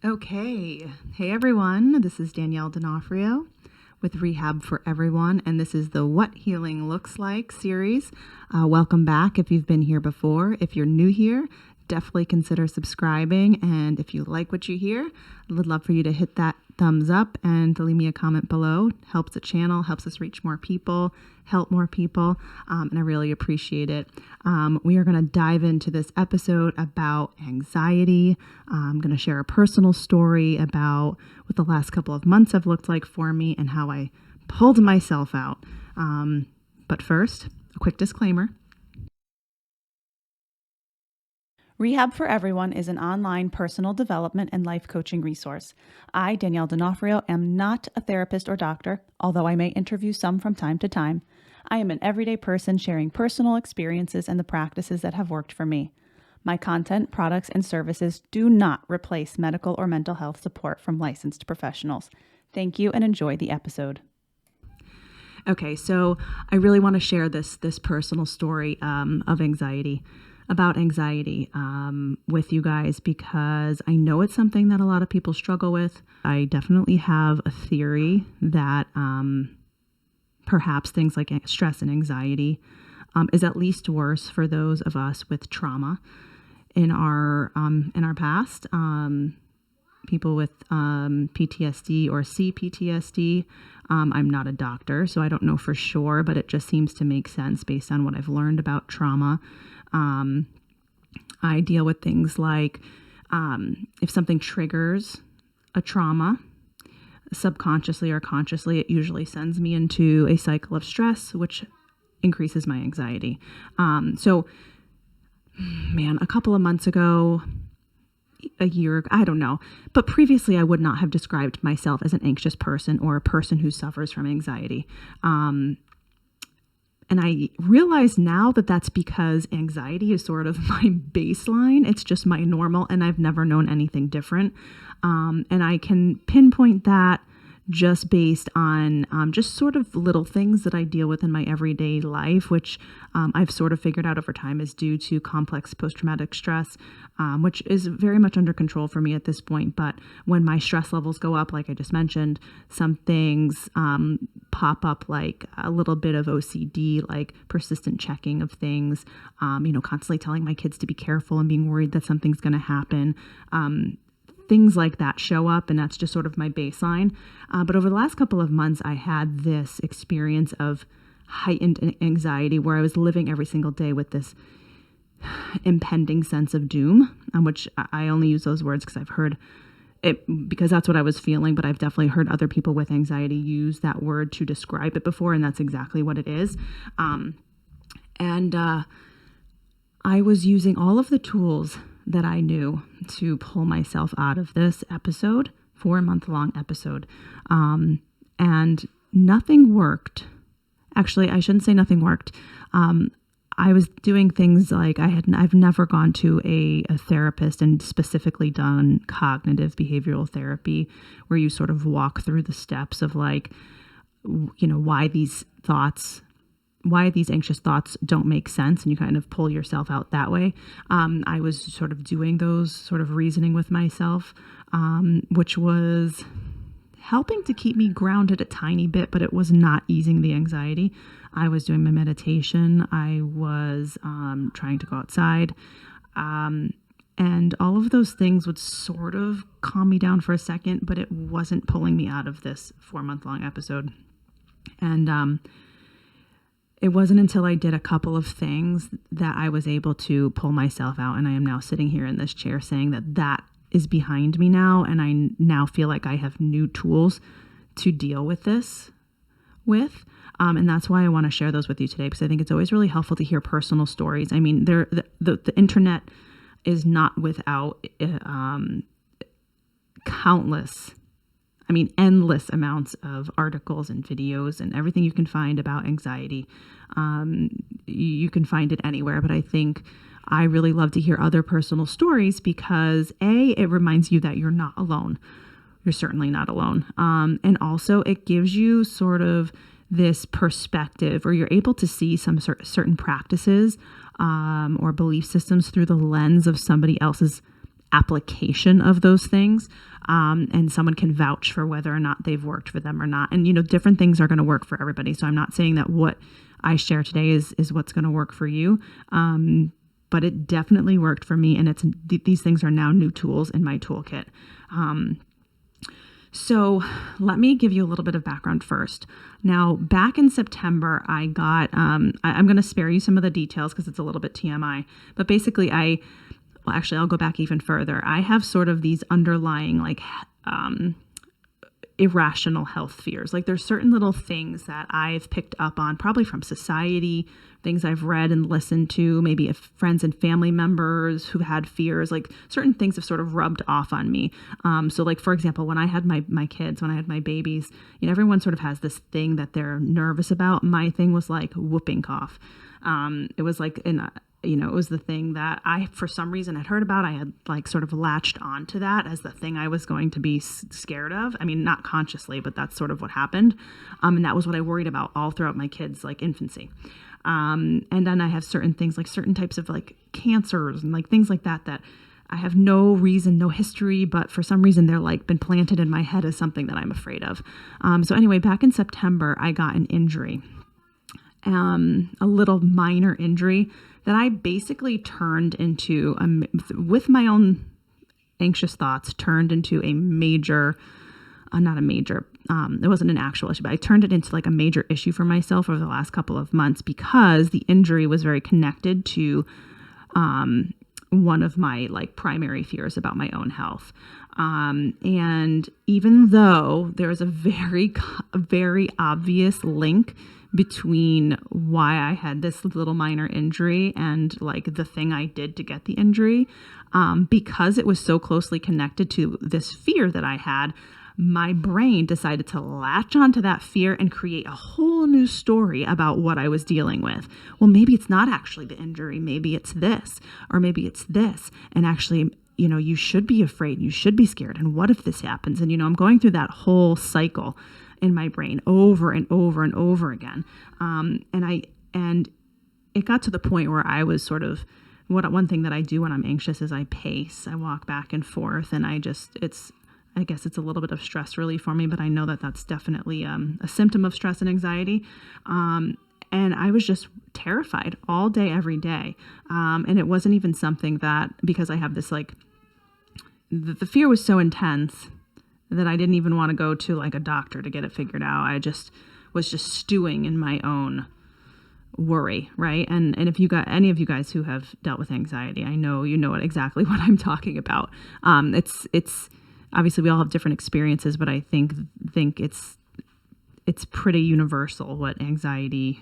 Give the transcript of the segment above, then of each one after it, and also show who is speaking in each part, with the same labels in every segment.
Speaker 1: Okay. Hey everyone, this is Danielle D'Onofrio with Rehab for Everyone, and this is the What Healing Looks Like series. Welcome back if you've been here before. If you're new here, definitely consider subscribing, and if you like what you hear, I would love for you to hit that thumbs up and to leave me a comment below. Helps the channel, helps us reach more people, help more people, and I really appreciate it. We are going to dive into this episode about anxiety. I'm going to share a personal story about what the last couple of months have looked like for me and how I pulled myself out. But first, a quick disclaimer.
Speaker 2: Rehab for Everyone is an online personal development and life coaching resource. I, Danielle D'Onofrio, am not a therapist or doctor, although I may interview some from time to time. I am an everyday person sharing personal experiences and the practices that have worked for me. My content, products, and services do not replace medical or mental health support from licensed professionals. Thank you and enjoy the episode.
Speaker 1: Okay, so I really want to share this personal story about anxiety with you guys because I know it's something that a lot of people struggle with. I definitely have a theory that perhaps things like stress and anxiety is at least worse for those of us with trauma in our past. People with PTSD or CPTSD. I'm not a doctor, so I don't know for sure, but it just seems to make sense based on what I've learned about trauma. I deal with things like if something triggers a trauma, subconsciously or consciously, it usually sends me into a cycle of stress, which increases my anxiety. A couple of months ago, a year, I don't know, but previously I would not have described myself as an anxious person or a person who suffers from anxiety. And I realize now that that's because anxiety is sort of my baseline. It's just my normal, and I've never known anything different. And I can pinpoint that just based on just sort of little things that I deal with in my everyday life, which I've sort of figured out over time is due to complex post-traumatic stress, which is very much under control for me at this point. But when my stress levels go up, like I just mentioned, some things pop up, like a little bit of OCD, like persistent checking of things, constantly telling my kids to be careful and being worried that something's going to happen. Things like that show up, and that's just sort of my baseline. But over the last couple of months, I had this experience of heightened anxiety where I was living every single day with this impending sense of doom, which I only use those words because I've heard it, because that's what I was feeling, but I've definitely heard other people with anxiety use that word to describe it before, and that's exactly what it is. I was using all of the tools that I knew to pull myself out of this episode, 4-month-long episode. And nothing worked. Actually, I shouldn't say nothing worked. I was doing things like I've never gone to a therapist and specifically done cognitive behavioral therapy where you sort of walk through the steps of why these anxious thoughts don't make sense, and you kind of pull yourself out that way. I was sort of doing those sort of reasoning with myself, which was helping to keep me grounded a tiny bit, but it was not easing the anxiety. I was doing my meditation. I was trying to go outside. And all of those things would sort of calm me down for a second, but it wasn't pulling me out of this 4-month-long episode. And it wasn't until I did a couple of things that I was able to pull myself out. And I am now sitting here in this chair saying that is behind me now. And I now feel like I have new tools to deal with this with. And that's why I want to share those with you today, because I think it's always really helpful to hear personal stories. I mean, the internet is not without endless amounts of articles and videos and everything you can find about anxiety. You can find it anywhere, but I think I really love to hear other personal stories because it reminds you that you're not alone. You're certainly not alone. And also it gives you sort of this perspective, or you're able to see some certain practices or belief systems through the lens of somebody else's application of those things. And someone can vouch for whether or not they've worked for them or not. And, different things are going to work for everybody. So I'm not saying that what I share today is what's going to work for you. But it definitely worked for me. And these things are now new tools in my toolkit. So let me give you a little bit of background first. Now, back in September, I got, I'm going to spare you some of the details because it's a little bit TMI, but basically I'll go back even further. I have sort of these underlying irrational health fears. Like there's certain little things that I've picked up on, probably from society, things I've read and listened to, maybe if friends and family members who had fears, like certain things have sort of rubbed off on me. So like, for example, when I had my kids, when I had my babies, everyone sort of has this thing that they're nervous about. My thing was like whooping cough. It was like it was the thing that I, for some reason, had heard about. I had like sort of latched onto that as the thing I was going to be scared of. I mean, not consciously, but that's sort of what happened. And that was what I worried about all throughout my kids' like infancy. And then I have certain things like certain types of like cancers and like things like that I have no reason, no history, but for some reason they're like been planted in my head as something that I'm afraid of. So anyway, back in September, I got an injury, a little minor injury that I basically turned into, with my own anxious thoughts, turned into a major, not a major, it wasn't an actual issue, but I turned it into like a major issue for myself over the last couple of months because the injury was very connected to one of my like primary fears about my own health. And even though there's a very obvious link between why I had this little minor injury and like the thing I did to get the injury, because it was so closely connected to this fear that I had, my brain decided to latch onto that fear and create a whole new story about what I was dealing with. Well, maybe it's not actually the injury. Maybe it's this, or maybe it's this. And actually, you should be afraid. You should be scared. And what if this happens? And, I'm going through that whole cycle in my brain over and over and over again. And it got to the point where I was sort of, one thing that I do when I'm anxious is I pace. I walk back and forth, and I guess it's a little bit of stress relief for me, but I know that that's definitely a symptom of stress and anxiety. And I was just terrified all day, every day. And it wasn't even something that, because I have this like, the fear was so intense that I didn't even want to go to like a doctor to get it figured out. I just was just stewing in my own worry, right? And if you got any of you guys who have dealt with anxiety, I know exactly what I'm talking about. It's obviously we all have different experiences, but I think it's pretty universal what anxiety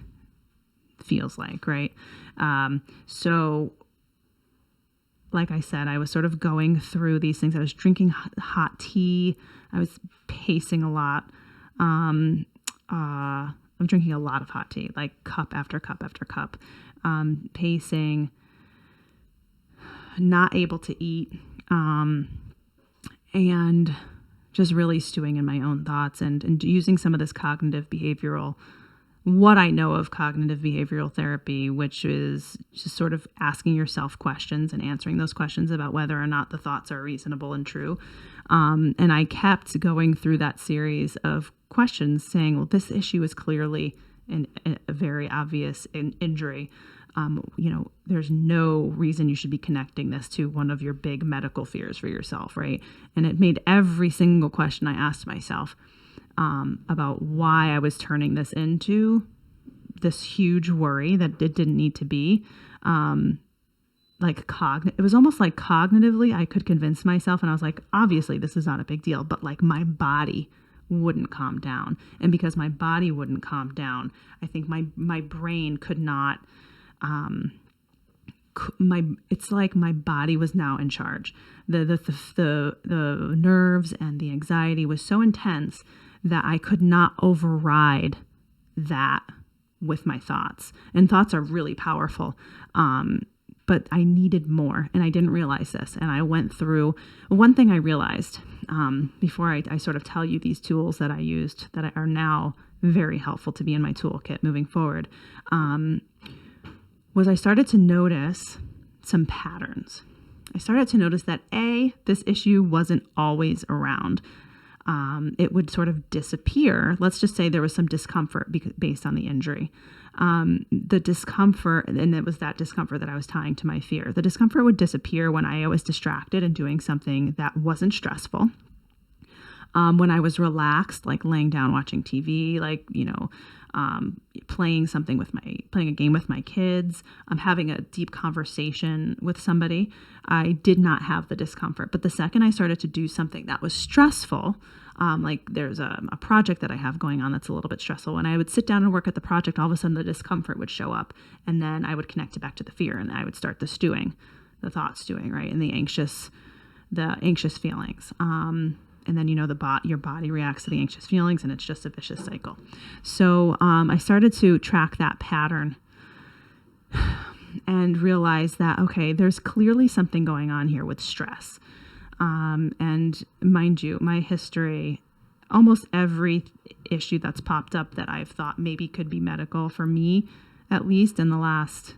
Speaker 1: feels like, right? So like I said, I was sort of going through these things. I was drinking hot tea. I was pacing a lot. I'm drinking a lot of hot tea, like cup after cup after cup. Pacing, not able to eat, and just really stewing in my own thoughts and using some of this what I know of cognitive behavioral therapy, which is just sort of asking yourself questions and answering those questions about whether or not the thoughts are reasonable and true. And I kept going through that series of questions saying, well, this issue is clearly a very obvious injury. There's no reason you should be connecting this to one of your big medical fears for yourself, right? And it made every single question I asked myself about why I was turning this into this huge worry that it didn't need to be. It was almost like cognitively I could convince myself, and I was like, obviously this is not a big deal, but like my body wouldn't calm down. And because my body wouldn't calm down, I think my brain could not, it's like my body was now in charge. The nerves and the anxiety was so intense that I could not override that with my thoughts. And thoughts are really powerful. But I needed more, and I didn't realize this. And I went through, one thing I realized before I sort of tell you these tools that I used that are now very helpful to be in my toolkit moving forward, was I started to notice some patterns. I started to notice that this issue wasn't always around. It would sort of disappear. Let's just say there was some discomfort based on the injury. The discomfort, and it was that discomfort that I was tying to my fear. The discomfort would disappear when I was distracted and doing something that wasn't stressful. When I was relaxed, like laying down watching TV, like, playing a game with my kids, having a deep conversation with somebody, I did not have the discomfort. But the second I started to do something that was stressful, like there's a project that I have going on that's a little bit stressful. When I would sit down and work at the project, all of a sudden the discomfort would show up, and then I would connect it back to the fear, and I would start the thought stewing, right? And the anxious feelings. And then, your body reacts to the anxious feelings, and it's just a vicious cycle. So I started to track that pattern and realize that, okay, there's clearly something going on here with stress. And mind you, my history, almost every issue that's popped up that I've thought maybe could be medical, for me, at least in the last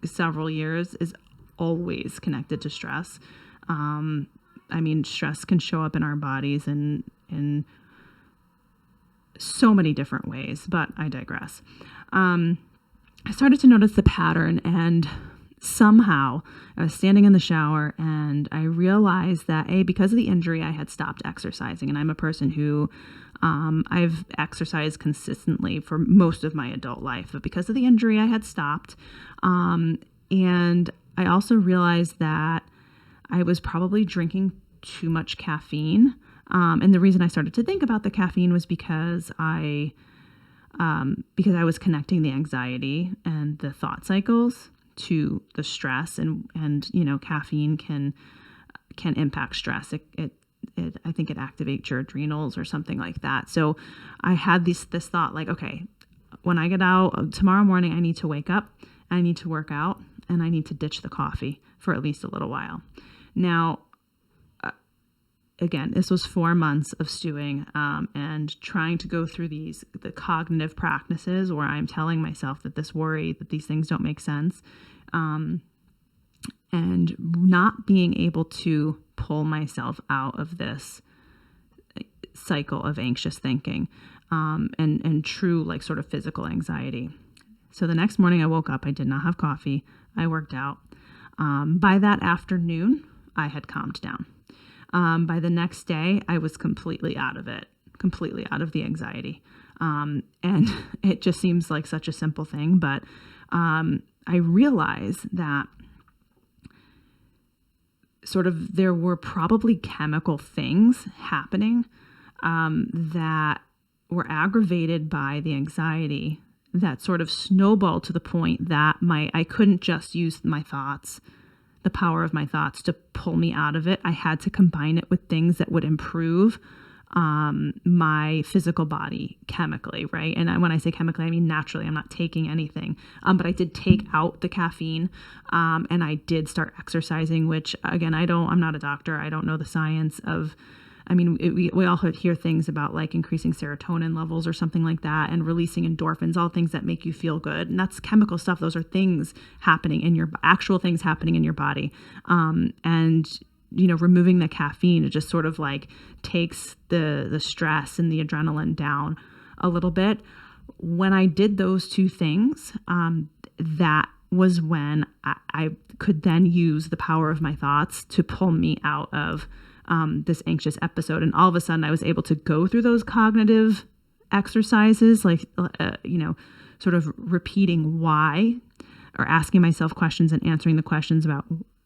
Speaker 1: several years, is always connected to stress. Stress can show up in our bodies in so many different ways, but I digress. I started to notice the pattern, and somehow I was standing in the shower and I realized that because of the injury, I had stopped exercising. And I'm a person who I've exercised consistently for most of my adult life, but because of the injury, I had stopped. And I also realized that I was probably drinking too much caffeine. And the reason I started to think about the caffeine was because I was connecting the anxiety and the thought cycles to the stress, and caffeine can impact stress. I think it activates your adrenals or something like that. So I had this thought, like, okay, when I get out tomorrow morning, I need to wake up, I need to work out, and I need to ditch the coffee for at least a little while. Now, again, this was 4 months of stewing and trying to go through the cognitive practices where I'm telling myself that these things don't make sense, and not being able to pull myself out of this cycle of anxious thinking and true, like, sort of physical anxiety. So the next morning I woke up, I did not have coffee, I worked out. By that afternoon, I had calmed down. By the next day, I was completely out of the anxiety. And it just seems like such a simple thing, but I realized that sort of there were probably chemical things happening that were aggravated by the anxiety that sort of snowballed to the point that I couldn't just use my thoughts, the power of my thoughts, to pull me out of it. I had to combine it with things that would improve my physical body chemically, right? And when I say chemically, I mean naturally. I'm not taking anything, but I did take out the caffeine, and I did start exercising, which, again, I'm not a doctor. I don't know the science of, we all hear things about, like, increasing serotonin levels or something like that, and releasing endorphins, all things that make you feel good. And that's chemical stuff. Those are things happening in your actual things happening in your body. And removing the caffeine, it just sort of like takes the stress and the adrenaline down a little bit. When I did those two things, that was when I could then use the power of my thoughts to pull me out of this anxious episode. And all of a sudden I was able to go through those cognitive exercises, like, sort of repeating why, or asking myself questions and answering the questions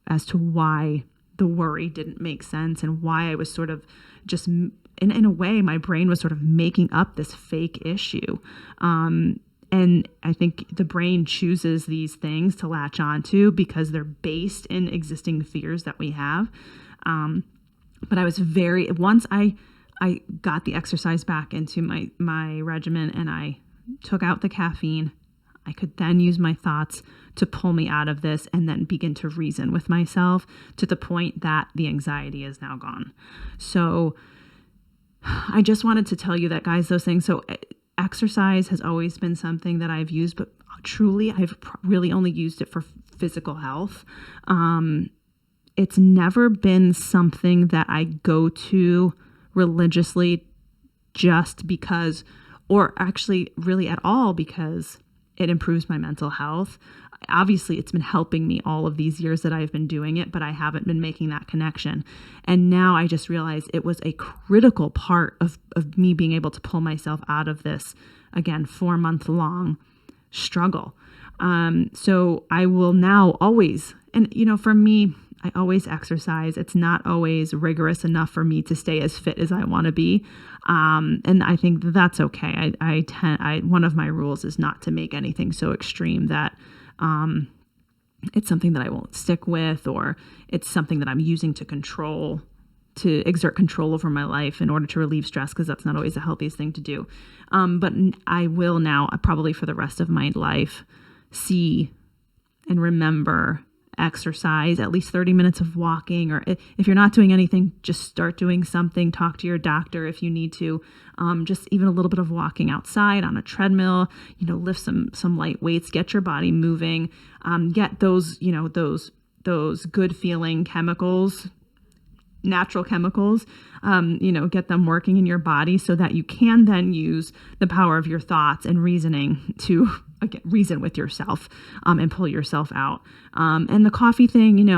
Speaker 1: as to why the worry didn't make sense, and why I was sort of just, in a way, my brain was sort of making up this fake issue. And I think the brain chooses these things to latch onto because they're based in existing fears that we have. But I was once I got the exercise back into my regimen, and I took out the caffeine, I could then use my thoughts to pull me out of this, and then begin to reason with myself to the point that the anxiety is now gone. So I just wanted to tell you that, guys, those things. So exercise has always been something that I've used, but truly I've really only used it for physical health. it's never been something that I go to religiously just because, or actually really at all, because it improves my mental health. Obviously, it's been helping me all of these years that I've been doing it, but I haven't been making that connection. And now I just realized it was a critical part of me being able to pull myself out of this, again, 4-month long struggle. So I will now always, and for me, I always exercise. It's not always rigorous enough for me to stay as fit as I want to be. And I think that's okay. One of my rules is not to make anything so extreme that it's something that I won't stick with, or it's something that I'm using to exert control over my life in order to relieve stress, because that's not always the healthiest thing to do. But I will now, probably for the rest of my life, see and remember exercise, at least 30 minutes of walking, or if you're not doing anything, just start doing something. Talk to your doctor if you need to. Just even a little bit of walking outside on a treadmill, lift some light weights, get your body moving, get those good feeling chemicals, natural chemicals, get them working in your body so that you can then use the power of your thoughts and reasoning to reason with yourself and pull yourself out. And the coffee thing,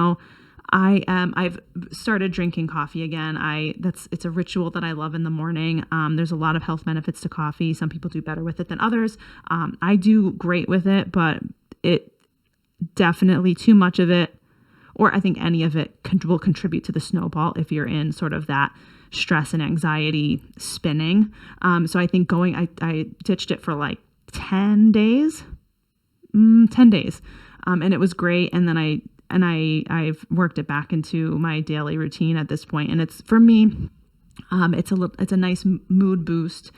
Speaker 1: I've started drinking coffee again. It's a ritual that I love in the morning. There's a lot of health benefits to coffee. Some people do better with it than others. I do great with it, but it definitely too much of it, or I think any of it will contribute to the snowball if you're in sort of that stress and anxiety spinning. So I think I ditched it for like 10 days, and it was great. And then I've worked it back into my daily routine at this point. And it's, for me, it's a nice mood boost.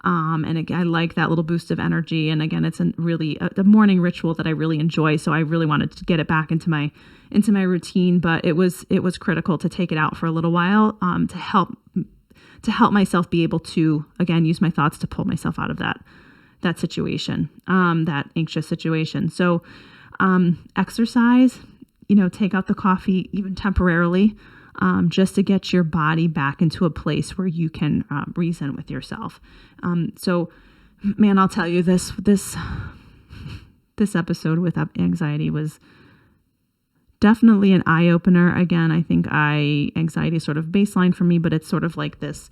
Speaker 1: And again, I like that little boost of energy. And again, it's the morning ritual that I really enjoy. So I really wanted to get it back into my routine, but it was critical to take it out for a little while, to help myself be able to, again, use my thoughts to pull myself out of that situation, that anxious situation. So, exercise, take out the coffee even temporarily, just to get your body back into a place where you can reason with yourself. So, man, I'll tell you, this episode with anxiety was definitely an eye opener. Again, I think anxiety is sort of baseline for me, but it's sort of like this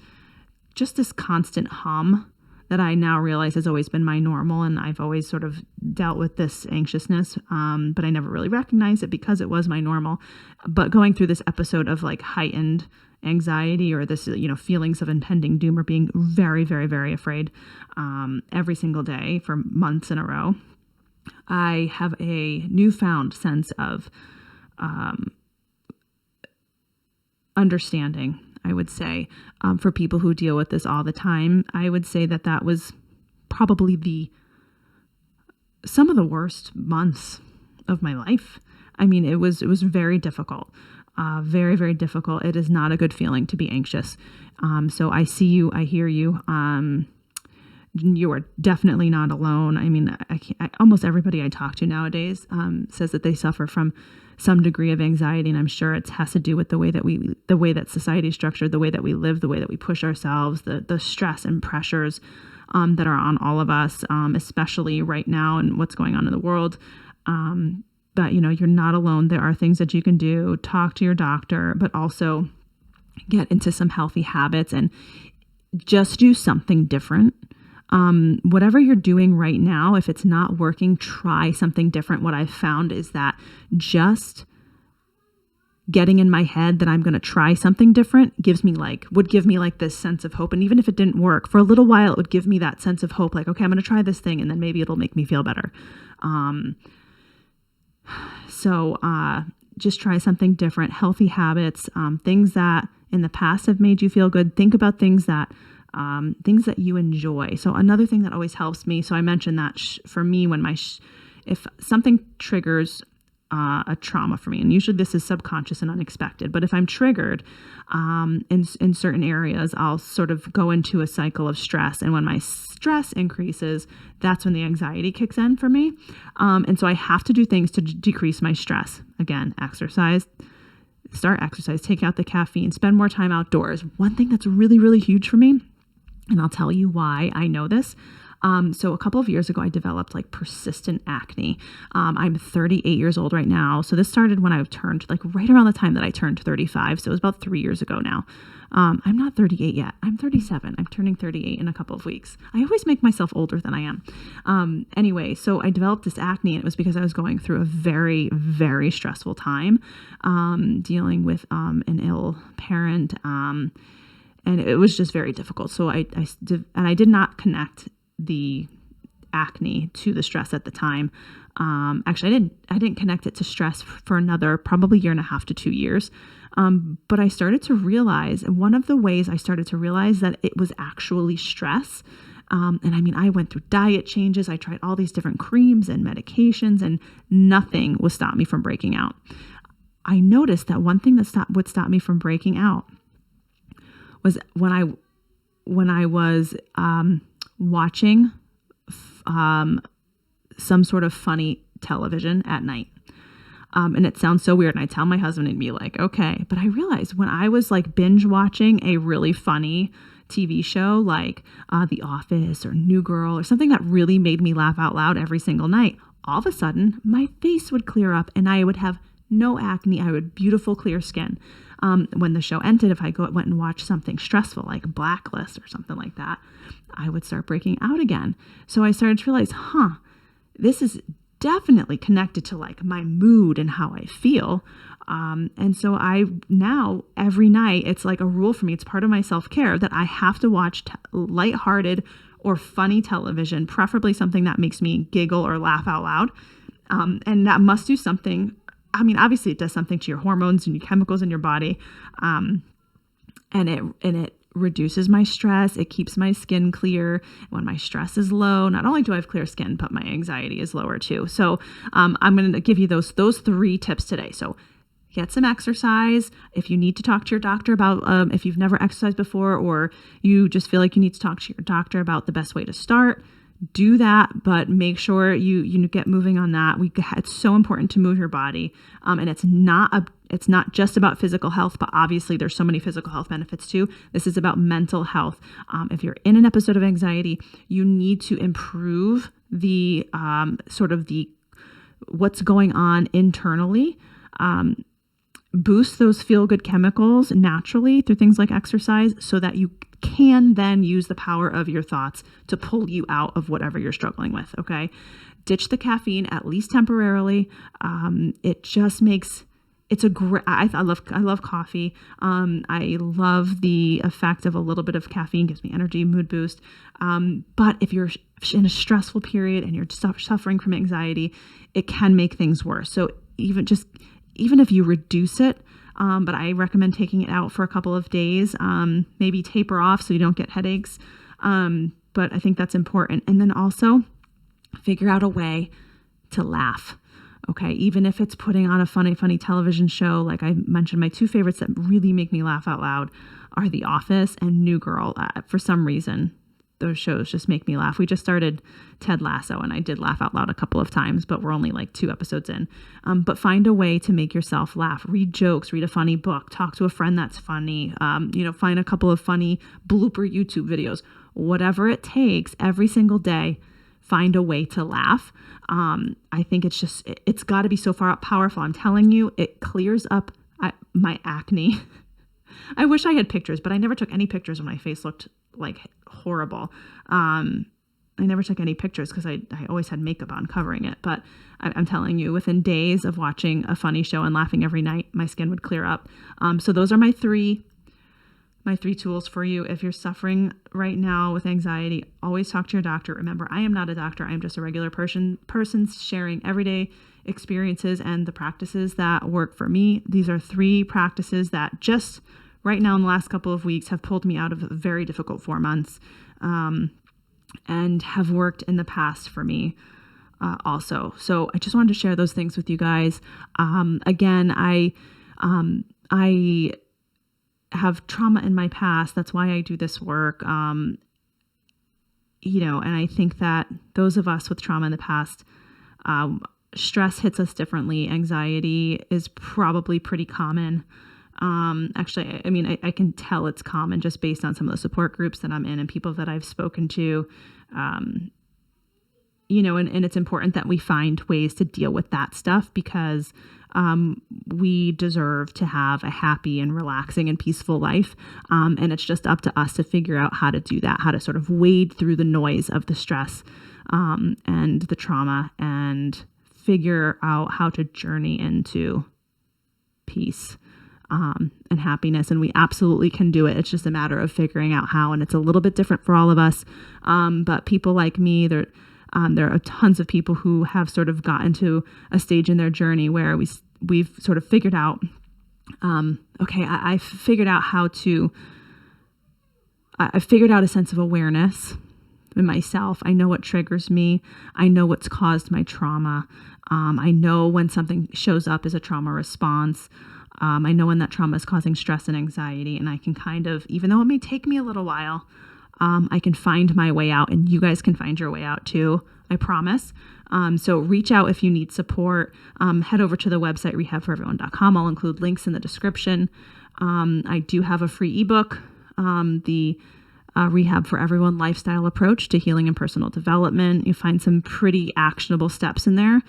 Speaker 1: constant hum that I now realize has always been my normal. And I've always sort of dealt with this anxiousness, but I never really recognized it because it was my normal. But going through this episode of like heightened anxiety, or this, feelings of impending doom, or being very, very, very afraid, every single day for months in a row, I have a newfound sense of understanding, I would say, for people who deal with this all the time. I would say that was probably some of the worst months of my life. I mean, it was very difficult, very, very difficult. It is not a good feeling to be anxious. So I see you, I hear you. You are definitely not alone. I mean, almost everybody I talk to nowadays says that they suffer from some degree of anxiety, and I'm sure it has to do with the way that society is structured, the way that we live, the way that we push ourselves, the stress and pressures that are on all of us, especially right now and what's going on in the world. But you're not alone. There are things that you can do. Talk to your doctor, but also get into some healthy habits and just do something different. Whatever you're doing right now, if it's not working, try something different. What I've found is that just getting in my head that I'm going to try something different would give me this sense of hope. And even if it didn't work for a little while, it would give me that sense of hope. Like, okay, I'm going to try this thing, and then maybe it'll make me feel better. So just try something different, healthy habits, things that in the past have made you feel good. Think about things that you enjoy. So another thing that always helps me, so I mentioned that for me, when if something triggers a trauma for me, and usually this is subconscious and unexpected, but if I'm triggered in certain areas, I'll sort of go into a cycle of stress. And when my stress increases, that's when the anxiety kicks in for me. And so I have to do things to decrease my stress. Again, exercise, start exercise, take out the caffeine, spend more time outdoors. One thing that's really, really huge for me, and I'll tell you why I know this. So a couple of years ago, I developed like persistent acne. I'm 38 years old right now. So this started when I turned like right around the time that I turned 35. So it was about 3 years ago now. I'm not 38 yet. I'm 37. I'm turning 38 in a couple of weeks. I always make myself older than I am. Anyway, so I developed this acne, and it was because I was going through a very, very stressful time, dealing with an ill parent. And it was just very difficult. So I did not connect the acne to the stress at the time. Actually, I didn't connect it to stress for another probably 1.5 to 2 years. But I started to realize, and one of the ways I started to realize that it was actually stress. And I mean, I went through diet changes. I tried all these different creams and medications, and nothing would stop me from breaking out. I noticed that one thing that would stop me from breaking out was when I was watching some sort of funny television at night. And it sounds so weird. And I tell my husband and be like, okay. But I realized when I was like binge watching a really funny TV show like The Office or New Girl or something that really made me laugh out loud every single night, all of a sudden my face would clear up and I would have no acne. I would have beautiful, clear skin. When the show ended, if I went and watched something stressful like Blacklist or something like that, I would start breaking out again. So I started to realize, this is definitely connected to like my mood and how I feel. And so I now every night, it's like a rule for me. It's part of my self-care that I have to watch lighthearted or funny television, preferably something that makes me giggle or laugh out loud. And that must do something. I mean, obviously it does something to your hormones and your chemicals in your body. And it reduces my stress. It keeps my skin clear. When my stress is low, not only do I have clear skin, but my anxiety is lower too. So I'm going to give you those 3 tips today. So get some exercise. If you need to talk to your doctor about if you've never exercised before, or you just feel like you need to talk to your doctor about the best way to start, do that, but make sure you get moving on that. It's so important to move your body, and it's not just about physical health, but obviously there's so many physical health benefits too. This is about mental health. If you're in an episode of anxiety, you need to improve the what's going on internally. Boost those feel-good chemicals naturally through things like exercise so that you can then use the power of your thoughts to pull you out of whatever you're struggling with, okay? Ditch the caffeine, at least temporarily. It just makes... It's a great... I love coffee. I love the effect of a little bit of caffeine. Gives me energy, mood boost. But if you're in a stressful period and you're suffering from anxiety, it can make things worse. So even if you reduce it, but I recommend taking it out for a couple of days, maybe taper off so you don't get headaches. But I think that's important. And then also figure out a way to laugh. Okay. Even if it's putting on a funny television show. Like I mentioned, my 2 favorites that really make me laugh out loud are The Office and New Girl. For some reason, those shows just make me laugh. We just started Ted Lasso and I did laugh out loud a couple of times, but we're only like 2 episodes in. But find a way to make yourself laugh. Read jokes, read a funny book, talk to a friend that's funny, find a couple of funny blooper YouTube videos, whatever it takes every single day, find a way to laugh. I think it's got to be so far powerful. I'm telling you, it clears up my acne. I wish I had pictures, but I never took any pictures when my face looked like horrible. I never took any pictures because I always had makeup on covering it. But I'm telling you, within days of watching a funny show and laughing every night, my skin would clear up. So those are my three tools for you. If you're suffering right now with anxiety, always talk to your doctor. Remember, I am not a doctor. I'm just a regular person sharing everyday experiences and the practices that work for me. These are 3 practices that just right now in the last couple of weeks have pulled me out of a very difficult 4 months, and have worked in the past for me also. So I just wanted to share those things with you guys. Again, I have trauma in my past. That's why I do this work. And I think that those of us with trauma in the past stress hits us differently. Anxiety is probably pretty common. Actually, I mean, I can tell it's common just based on some of the support groups that I'm in and people that I've spoken to. And it's important that we find ways to deal with that stuff because we deserve to have a happy and relaxing and peaceful life. And it's just up to us to figure out how to do that, how to sort of wade through the noise of the stress and the trauma and figure out how to journey into peace and happiness. And we absolutely can do it. It's just a matter of figuring out how. And it's a little bit different for all of us. But people like me, there are tons of people who have sort of gotten to a stage in their journey where we've sort of figured out, I figured out I figured out a sense of awareness in myself. I know what triggers me. I know what's caused my trauma. I know when something shows up as a trauma response. I know when that trauma is causing stress and anxiety, and I can kind of, even though it may take me a little while, I can find my way out, and you guys can find your way out too, I promise. So reach out if you need support. Head over to the website, rehabforeveryone.com. I'll include links in the description. I do have a free ebook, the Rehab for Everyone Lifestyle Approach to Healing and Personal Development. You find some pretty actionable steps in there.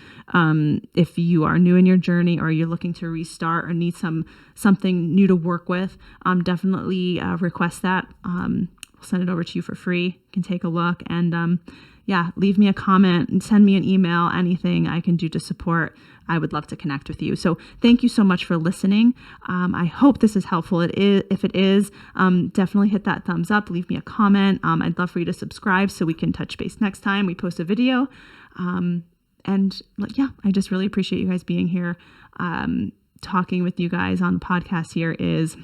Speaker 1: If you are new in your journey or you're looking to restart or need something new to work with, definitely request that. We'll send it over to you for free. You can take a look and leave me a comment and send me an email. Anything I can do to support, I would love to connect with you. So thank you so much for listening. I hope this is helpful. If it is, definitely hit that thumbs up. Leave me a comment. I'd love for you to subscribe so we can touch base next time we post a video. I just really appreciate you guys being here. Talking with you guys on the podcast here is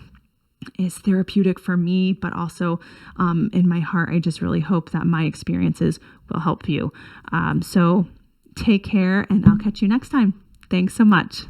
Speaker 1: therapeutic for me, but also in my heart, I just really hope that my experiences will help you. So take care, and I'll catch you next time. Thanks so much.